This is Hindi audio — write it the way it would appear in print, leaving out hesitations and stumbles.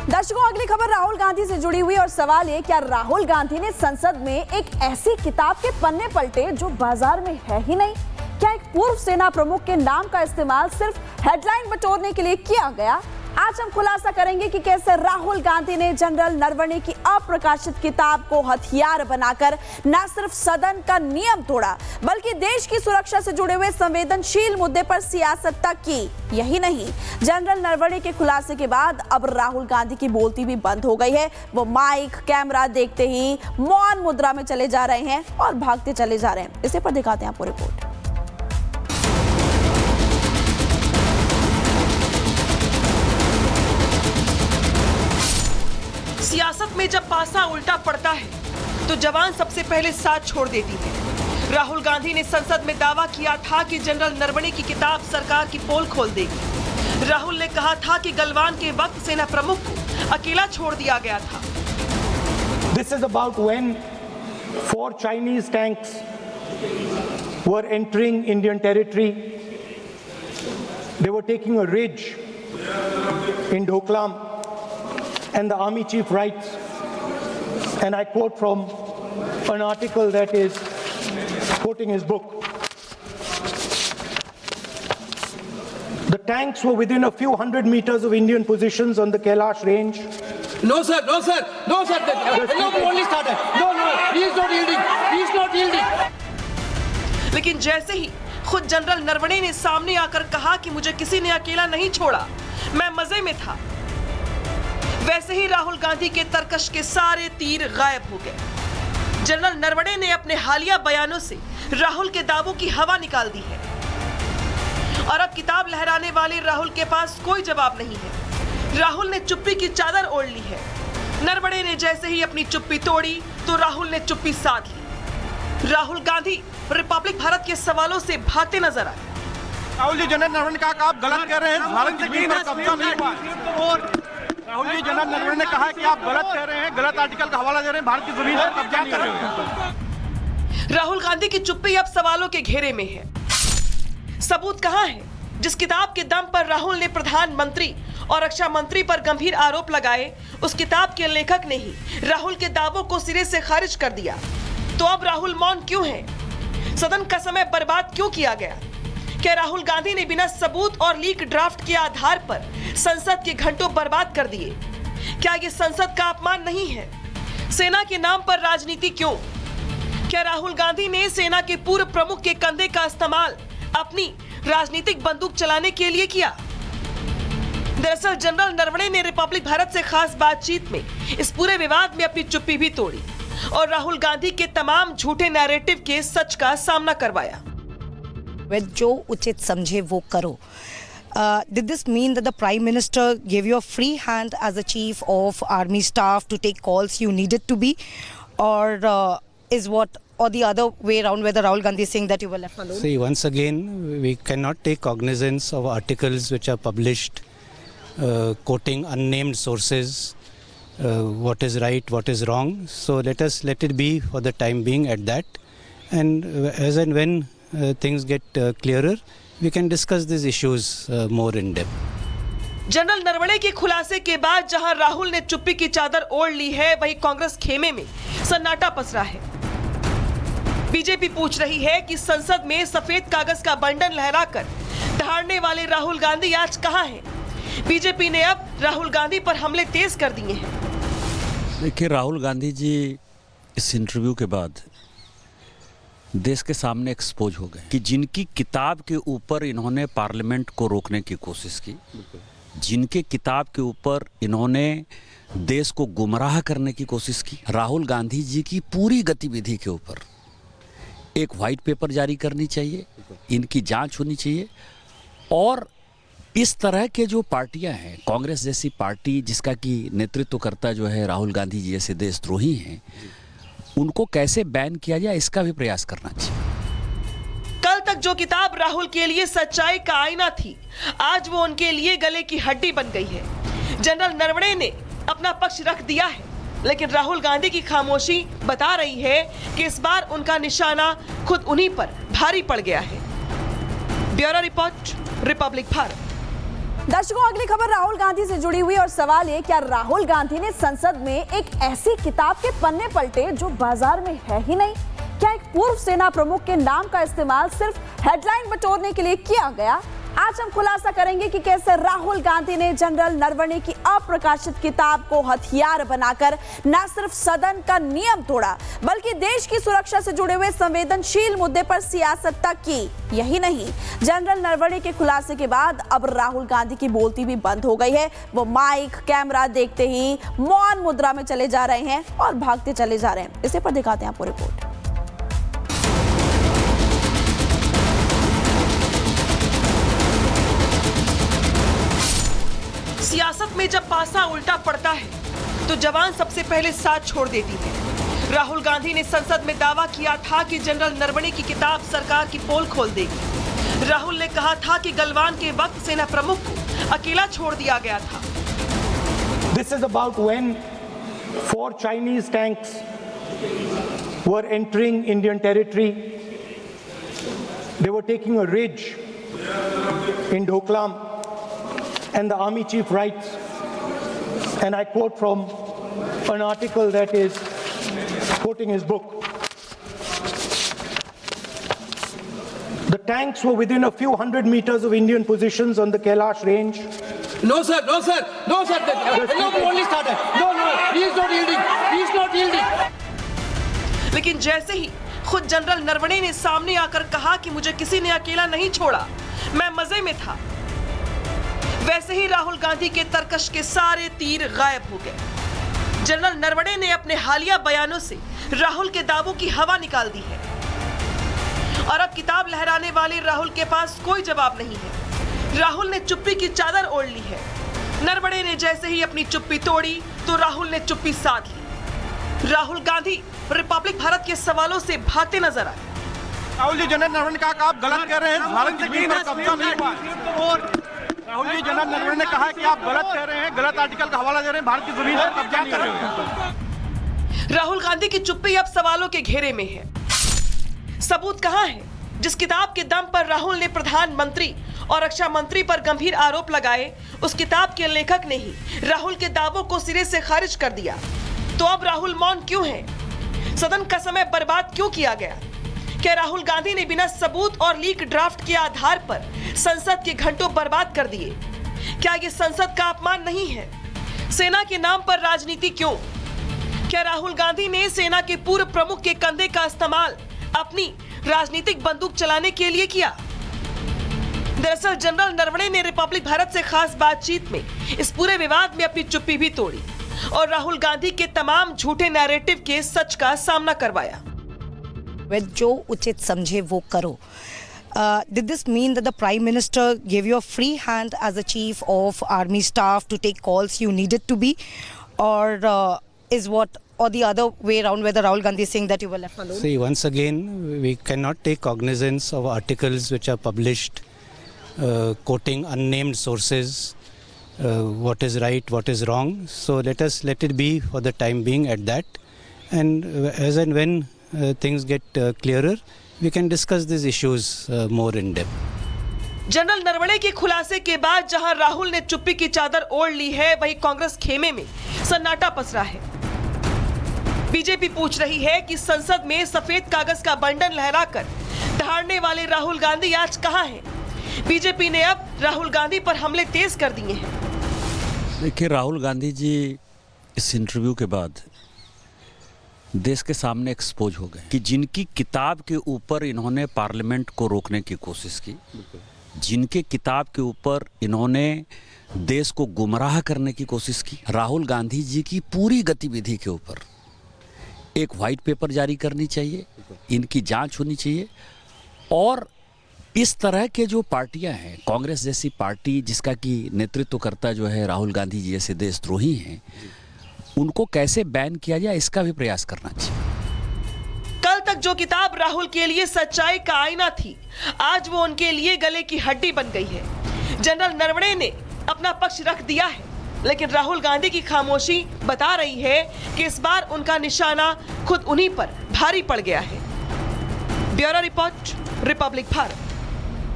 दर्शकों, अगली खबर राहुल गांधी से जुड़ी हुई और सवाल ये, क्या राहुल गांधी ने संसद में एक ऐसी किताब के पन्ने पलटे जो बाजार में है ही नहीं? क्या एक पूर्व सेना प्रमुख के नाम का इस्तेमाल सिर्फ हेडलाइन बटोरने के लिए किया गया? आज हम खुलासा करेंगे कि कैसे राहुल गांधी ने जनरल नरवणे की अप्रकाशित किताब को हथियार बनाकर न सिर्फ सदन का नियम तोड़ा, बल्कि देश की सुरक्षा से जुड़े हुए संवेदनशील मुद्दे पर सियासत तक की। यही नहीं, जनरल नरवणे के खुलासे के बाद अब राहुल गांधी की बोलती भी बंद हो गई है। वो माइक कैमरा देखते ही मौन मुद्रा में चले जा रहे हैं और भागते चले जा रहे हैं। इसे पर दिखाते हैं आपको रिपोर्ट। सियासत में जब पासा उल्टा पड़ता है तो जवान सबसे पहले साथ छोड़ देती है। राहुल गांधी ने संसद में दावा किया था कि जनरल नरवणे की किताब सरकार की पोल खोल देगी। राहुल ने कहा था कि गलवान के वक्त सेना प्रमुख को अकेला छोड़ दिया गया था। This is about when 4 Chinese tanks were entering Indian territory. They were taking a ridge in Doklam. And the army chief writes, and I quote from an article that is quoting his book. The tanks were within a few hundred meters of Indian positions on the Kailash range. No, sir, no, sir, no, sir. Only started. No, he is not yielding. He is not yielding. लेकिन जैसे ही खुद जनरल नरवणे ने सामने आकर कहा कि मुझे किसी ने अकेला नहीं छोड़ा, मैं मजे में था, वैसे ही राहुल गांधी के तर्कश के सारे तीर गायब हो गए। जनरल नरवणे ने अपने हालिया बयानों से राहुल के दावों की हवा निकाल दी है और अब किताब लहराने वाले राहुल के पास कोई जवाब नहीं है। राहुल ने चुप्पी की चादर ओढ़ ली है। नरवणे ने जैसे ही अपनी चुप्पी तोड़ी तो राहुल ने चुप्पी साध ली। राहुल गांधी रिपब्लिक भारत के सवालों से भागते नजर आए। राहुल जी, जनरल नरवणे ने कहा कि आप गलत कह रहे हैं, भारत की जमीन पर कब्जा नहीं हुआ। और राहुल जी, जनरल नरवणे ने कहा कि आप गलत कह रहे हैं, गलत आर्टिकल का हवाला दे रहे हैं, भारत की जमीन पर कब्जा नहीं कर रहे हैं। राहुल गांधी की चुप्पी अब सवालों के घेरे में है। सबूत कहां है? जिस किताब के दम पर राहुल ने प्रधानमंत्री और रक्षा मंत्री पर गंभीर आरोप लगाए, उस किताब के लेखक ने ही राहुल के दावों को सिरे से खारिज कर दिया। तो अब राहुल मौन क्यों है? सदन का समय बर्बाद क्यों किया गया? क्या राहुल गांधी ने बिना सबूत और लीक ड्राफ्ट के आधार पर संसद के घंटों बर्बाद कर दिए? क्या ये संसद का अपमान नहीं है? सेना के नाम पर राजनीति क्यों? क्या राहुल गांधी ने सेना के पूर्व प्रमुख के कंधे का इस्तेमाल अपनी राजनीतिक बंदूक चलाने के लिए किया? दरअसल जनरल नरवणे ने रिपब्लिक भारत से खास बातचीत में इस पूरे विवाद में अपनी चुप्पी भी तोड़ी और राहुल गांधी के तमाम झूठे नैरेटिव के सच का सामना करवाया। वे जो उचित समझे वो करो। Did this mean that the Prime Minister gave you a free hand as the Chief of Army Staff to take calls you needed to be, or is what, or the other way around, where the Rahul Gandhi is saying that you were left alone? See, once again, we cannot take cognizance of articles which are published, quoting unnamed sources, what is right, what is wrong. So let it be for the time being at that, and as and when things get clearer, we can discuss these issues more in depth. General Naravane के खुलासे के बाद जहां राहुल ने चुप्पी की चादर ओढ़ ली है, वहीं कांग्रेस खेमे में सन्नाटा पसरा है। बीजेपी पूछ रही है कि संसद में सफेद कागज का बंडल लहराकर दहाड़ने वाले राहुल गांधी आज कहां हैं? बीजेपी ने अब राहुल गांधी पर हमले तेज कर दिए हैं। देखिए, राहुल गांधी जी इस इंटरव्यू के बाद देश के सामने एक्सपोज हो गए कि जिनकी किताब के ऊपर इन्होंने पार्लियामेंट को रोकने की कोशिश की, जिनके किताब के ऊपर इन्होंने देश को गुमराह करने की कोशिश की, राहुल गांधी जी की पूरी गतिविधि के ऊपर एक वाइट पेपर जारी करनी चाहिए, इनकी जांच होनी चाहिए। और इस तरह के जो पार्टियां हैं, कांग्रेस जैसी पार्टी जिसका कि नेतृत्व करता जो है राहुल गांधी जी जैसे देशद्रोही हैं, उनको कैसे बैन किया जाए, इसका भी प्रयास करना चाहिए। कल तक जो किताब राहुल के लिए सच्चाई का आईना थी, आज वो उनके लिए गले की हड्डी बन गई है। जनरल नरवणे ने अपना पक्ष रख दिया है, लेकिन राहुल गांधी की खामोशी बता रही है कि इस बार उनका निशाना खुद उन्हीं पर भारी पड़ गया है। Bureau report, Republic Bharat. दर्शकों, अगली खबर राहुल गांधी से जुड़ी हुई और सवाल ये, क्या राहुल गांधी ने संसद में एक ऐसी किताब के पन्ने पलटे जो बाजार में है ही नहीं? क्या एक पूर्व सेना प्रमुख के नाम का इस्तेमाल सिर्फ हेडलाइन बटोरने के लिए किया गया? आज हम खुलासा करेंगे कि कैसे राहुल गांधी ने जनरल नरवणे की अप्रकाशित किताब को हथियार बनाकर न सिर्फ सदन का नियम तोड़ा, बल्कि देश की सुरक्षा से जुड़े हुए संवेदनशील मुद्दे पर सियासत तक की। यही नहीं, जनरल नरवणे के खुलासे के बाद अब राहुल गांधी की बोलती भी बंद हो गई है। वो माइक कैमरा देखते ही मौन मुद्रा में चले जा रहे हैं और भागते चले जा रहे हैं। इसे पर दिखाते हैं आपको रिपोर्ट। सियासत में जब पासा उल्टा पड़ता है तो जवान सबसे पहले साथ छोड़ देती है। राहुल गांधी ने संसद में दावा किया था कि जनरल नरवणे की किताब सरकार की पोल खोल देगी। राहुल ने कहा था कि गलवान के वक्त सेना प्रमुख को अकेला छोड़ दिया गया था। This is about when 4 Chinese tanks were entering Indian territory. They were taking a ridge in Doklam. And the army chief writes, and I quote from an article that is quoting his book. The tanks were within a few hundred meters of Indian positions on the Kailash range. No, sir. No, sir. No, sir. No, only started. No, he is not yielding. He is not yielding. लेकिन जैसे ही खुद जनरल नरवणे ने सामने आकर कहा कि मुझे किसी ने अकेला नहीं छोड़ा, मैं मजे में था, वैसे ही राहुल गांधी के तर्कश के सारे तीर गायब हो गए। जनरल नरवणे ने अपने हालिया बयानों से राहुल के दावों की हवा निकाल दी है और अब किताब लहराने वाले राहुल के पास कोई जवाब नहीं है। राहुल ने चुप्पी की चादर ओढ़ ली है। नरवणे ने जैसे ही अपनी चुप्पी तोड़ी तो राहुल ने चुप्पी साध ली। राहुल गांधी रिपब्लिक भारत के सवालों से भागते नजर आए। राहुल जी, जनरल नरवणे ने कहा कि आप गलत कह रहे हैं, भारत की जमीन पर कब्जा नहीं हुआ। और राहुल जी, जनरल नरवणे ने कहा कि आप गलत कह रहे हैं, गलत आर्टिकल का हवाला दे रहे हैं, भारत की जमीन पर कब्जा नहीं कर रहे हैं। राहुल गांधी की चुप्पी अब सवालों के घेरे में है। सबूत कहां है? जिस किताब के दम पर राहुल ने प्रधानमंत्री और रक्षा मंत्री पर गंभीर आरोप लगाए, उस किताब के लेखक ने ही राहुल के दावों को सिरे से खारिज कर दिया। तो अब राहुल मौन क्यों है? सदन का समय बर्बाद क्यों किया गया? क्या राहुल गांधी ने बिना सबूत और लीक ड्राफ्ट के आधार पर संसद के घंटों बर्बाद कर दिए? क्या ये संसद का अपमान नहीं है? सेना के नाम पर राजनीति क्यों? क्या राहुल गांधी ने सेना के पूर्व प्रमुख के कंधे का इस्तेमाल अपनी राजनीतिक बंदूक चलाने के लिए किया? दरअसल जनरल नरवणे ने रिपब्लिक भारत से खास बातचीत में इस पूरे विवाद में अपनी चुप्पी भी तोड़ी और राहुल गांधी के तमाम झूठे नैरेटिव के सच का सामना करवाया। वे जो उचित समझे वो करो। Did this mean that the Prime Minister gave you a free hand as the Chief of Army Staff to take calls you needed to be, or is what, or the other way around, where the Rahul Gandhi is saying that you were left alone? See, once again, we cannot take cognizance of articles which are published quoting unnamed sources, what is right, what is wrong. So let it be for the time being at that, and as and when things get clearer, we can discuss these issues more in depth. General Naravane के खुलासे के बाद जहां राहुल ने चुप्पी की चादर ओढ़ ली है, वहीं कांग्रेस खेमे में सन्नाटा पसरा है। बीजेपी पूछ रही है कि संसद में सफेद कागज का बंडल लहराकर दहाड़ने वाले राहुल गांधी आज कहां हैं? बीजेपी ने अब राहुल गांधी पर हमले तेज कर दिए हैं। देखिए, राहुल गांधी जी इस इंटरव्यू के बाद देश के सामने एक्सपोज हो गए कि जिनकी किताब के ऊपर इन्होंने पार्लियामेंट को रोकने की कोशिश की, जिनके किताब के ऊपर इन्होंने देश को गुमराह करने की कोशिश की, राहुल गांधी जी की पूरी गतिविधि के ऊपर एक वाइट पेपर जारी करनी चाहिए, इनकी जांच होनी चाहिए। और इस तरह के जो पार्टियां हैं, कांग्रेस जैसी पार्टी जिसका कि नेतृत्व करता जो है राहुल गांधी जी जैसे देशद्रोही हैं, उनको कैसे बैन किया जाए, इसका भी प्रयास करना चाहिए। कल तक जो किताब राहुल के लिए सच्चाई का आईना थी, आज वो उनके लिए गले की हड्डी बन गई है। जनरल नरवणे ने अपना पक्ष रख दिया है, लेकिन राहुल गांधी की खामोशी बता रही है कि इस बार उनका निशाना खुद उन्हीं पर भारी पड़ गया है। Bureau report, Republic Bharat.